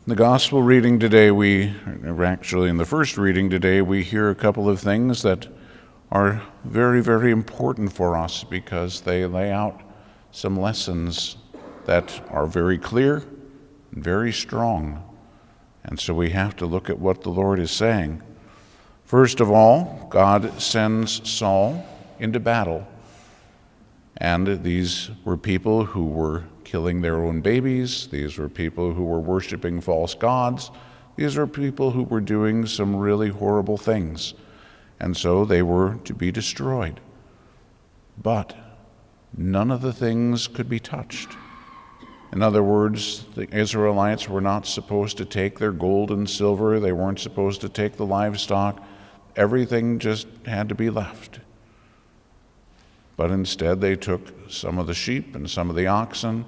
In the gospel reading today, in the first reading today, we hear a couple of things that are very, very important for us because they lay out some lessons that are very clear and very strong. And so we have to look at what the Lord is saying. First of all, God sends Saul into battle. And these were people who were killing their own babies. These were people who were worshiping false gods. These were people who were doing some really horrible things. And so they were to be destroyed. But none of the things could be touched. In other words, the Israelites were not supposed to take their gold and silver. They weren't supposed to take the livestock. Everything just had to be left. But instead they took some of the sheep and some of the oxen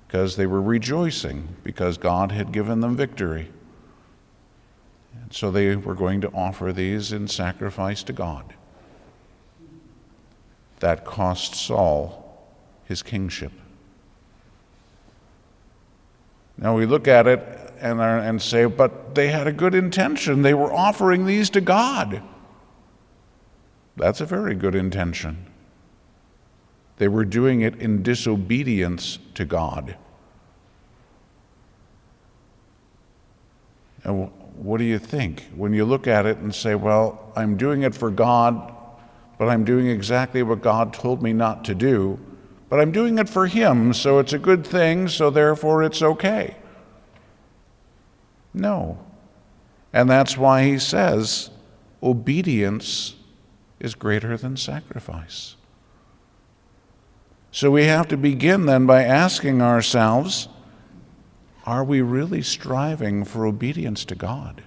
because they were rejoicing because God had given them victory. And so they were going to offer these in sacrifice to God. That cost Saul his kingship. Now we look at it and say, but they had a good intention. They were offering these to God. That's a very good intention. They were doing it in disobedience to God. And what do you think? When you look at it and say, well, I'm doing it for God, but I'm doing exactly what God told me not to do, but I'm doing it for Him, so it's a good thing, so therefore it's okay. No. And that's why He says, obedience is greater than sacrifice. So we have to begin then by asking ourselves, are we really striving for obedience to God?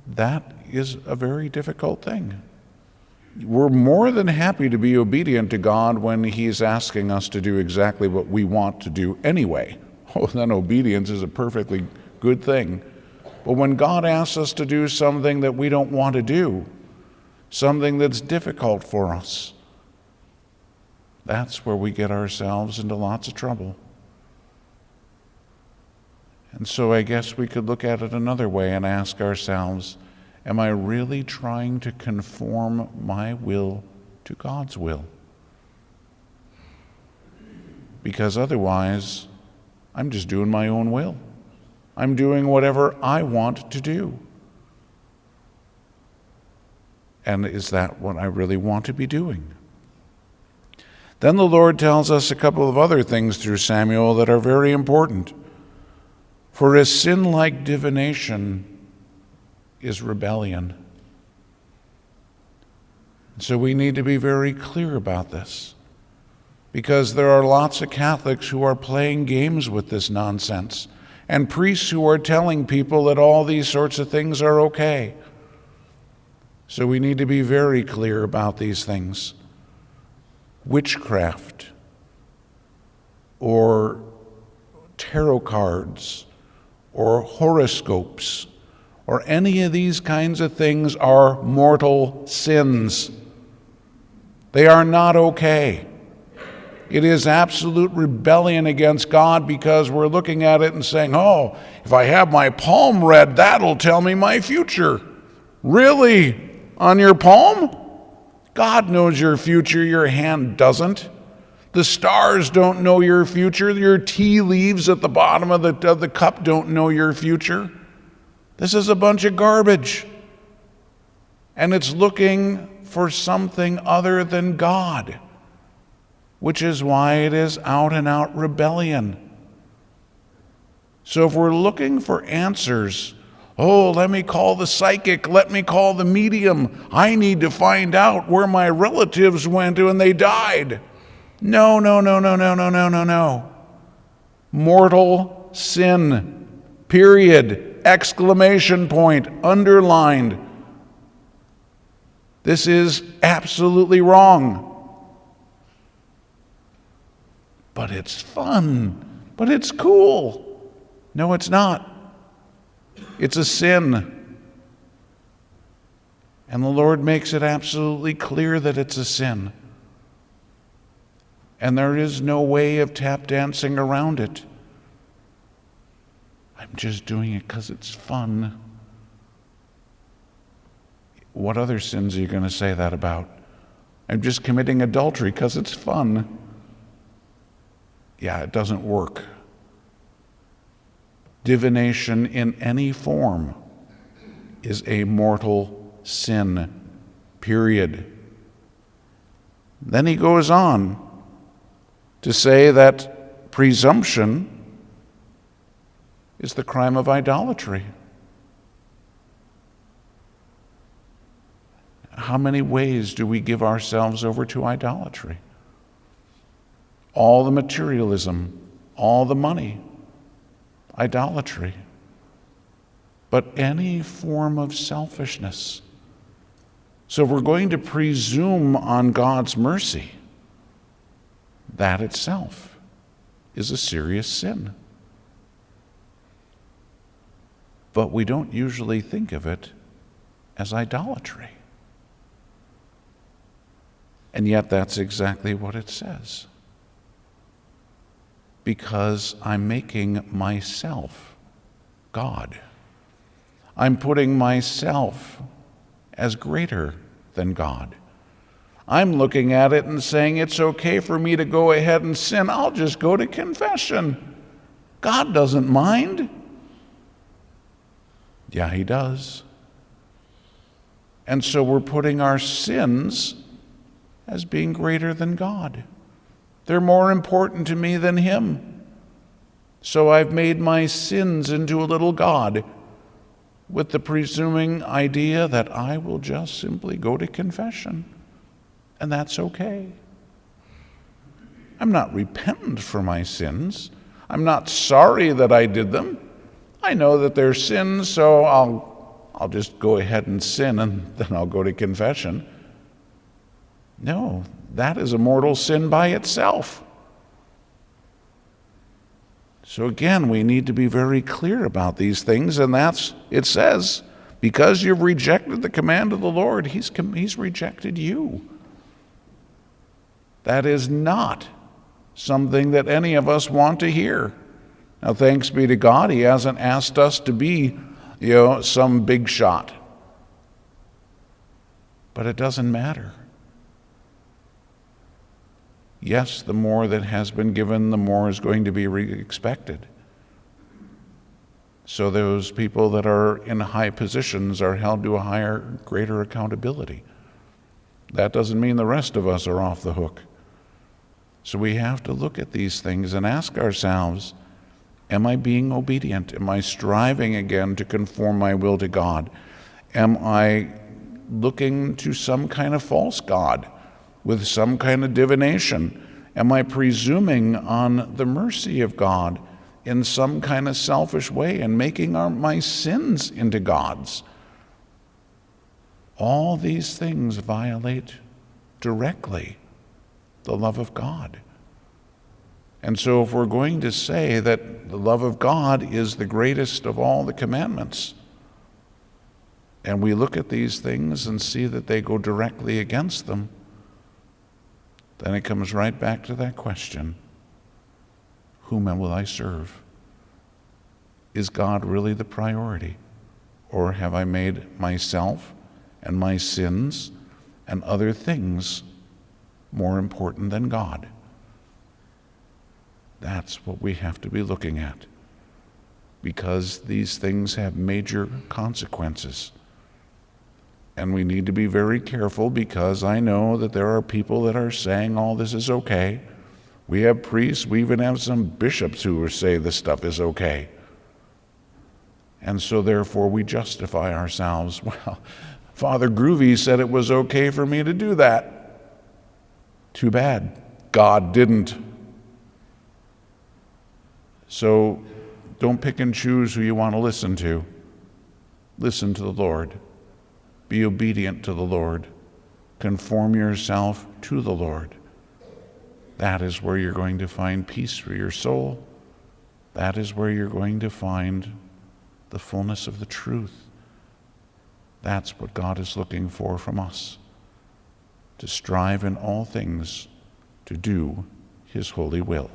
That is a very difficult thing. We're more than happy to be obedient to God when He's asking us to do exactly what we want to do anyway. Oh, then obedience is a perfectly good thing. But when God asks us to do something that we don't want to do, something that's difficult for us, that's where we get ourselves into lots of trouble. And so I guess we could look at it another way and ask ourselves, am I really trying to conform my will to God's will? Because otherwise, I'm just doing my own will. I'm doing whatever I want to do. And is that what I really want to be doing? Then the Lord tells us a couple of other things through Samuel that are very important. For a sin like divination is rebellion. So we need to be very clear about this, because there are lots of Catholics who are playing games with this nonsense, and priests who are telling people that all these sorts of things are okay. So we need to be very clear about these things. Witchcraft or tarot cards or horoscopes or any of these kinds of things are mortal sins. They are not okay. It is absolute rebellion against God because we're looking at it and saying, oh, if I have my palm read, that'll tell me my future. Really? On your palm? God knows your future, your hand doesn't. The stars don't know your future. Your tea leaves at the bottom of the cup don't know your future. This is a bunch of garbage. And it's looking for something other than God, which is why it is out and out rebellion. So if we're looking for answers, oh, let me call the psychic, let me call the medium, I need to find out where my relatives went when they died. No. Mortal sin, period, exclamation point, underlined. This is absolutely wrong. But it's fun, but it's cool. No, it's not. It's a sin. And the Lord makes it absolutely clear that it's a sin. And there is no way of tap dancing around it. I'm just doing it because it's fun. What other sins are you going to say that about? I'm just committing adultery because it's fun. Yeah, it doesn't work. Divination in any form is a mortal sin, period. Then he goes on to say that presumption is the crime of idolatry. How many ways do we give ourselves over to idolatry? All the materialism, all the money, idolatry. But any form of selfishness. So if we're going to presume on God's mercy, that itself is a serious sin. But we don't usually think of it as idolatry. And yet that's exactly what it says. Because I'm making myself God. I'm putting myself as greater than God. I'm looking at it and saying, it's okay for me to go ahead and sin. I'll just go to confession. God doesn't mind. Yeah, he does. And so we're putting our sins as being greater than God. They're more important to me than him. So I've made my sins into a little God with the presuming idea that I will just simply go to confession, and that's okay. I'm not repentant for my sins. I'm not sorry that I did them. I know that they're sins, so I'll just go ahead and sin, and then I'll go to confession. No, that is a mortal sin by itself. So again, we need to be very clear about these things, and it says, because you've rejected the command of the Lord, he's rejected you. That is not something that any of us want to hear. Now, thanks be to God, he hasn't asked us to be, some big shot. But it doesn't matter. Yes, the more that has been given, the more is going to be expected. So those people that are in high positions are held to a greater accountability. That doesn't mean the rest of us are off the hook. So we have to look at these things and ask ourselves, am I being obedient? Am I striving again to conform my will to God? Am I looking to some kind of false god with some kind of divination? Am I presuming on the mercy of God in some kind of selfish way and making my sins into gods? All these things violate directly the love of God. And so if we're going to say that the love of God is the greatest of all the commandments, and we look at these things and see that they go directly against them, then it comes right back to that question, whom will I serve? Is God really the priority? Or have I made myself and my sins and other things more important than God? That's what we have to be looking at, because these things have major consequences. And we need to be very careful, because I know that there are people that are saying all this is okay. We have priests, we even have some bishops who say this stuff is okay. And so therefore we justify ourselves. Well, Father Groovy said it was okay for me to do that. Too bad. God didn't. So don't pick and choose who you want to listen to. Listen to the Lord. Be obedient to the Lord. Conform yourself to the Lord. That is where you're going to find peace for your soul. That is where you're going to find the fullness of the truth. That's what God is looking for from us, to strive in all things to do his holy will.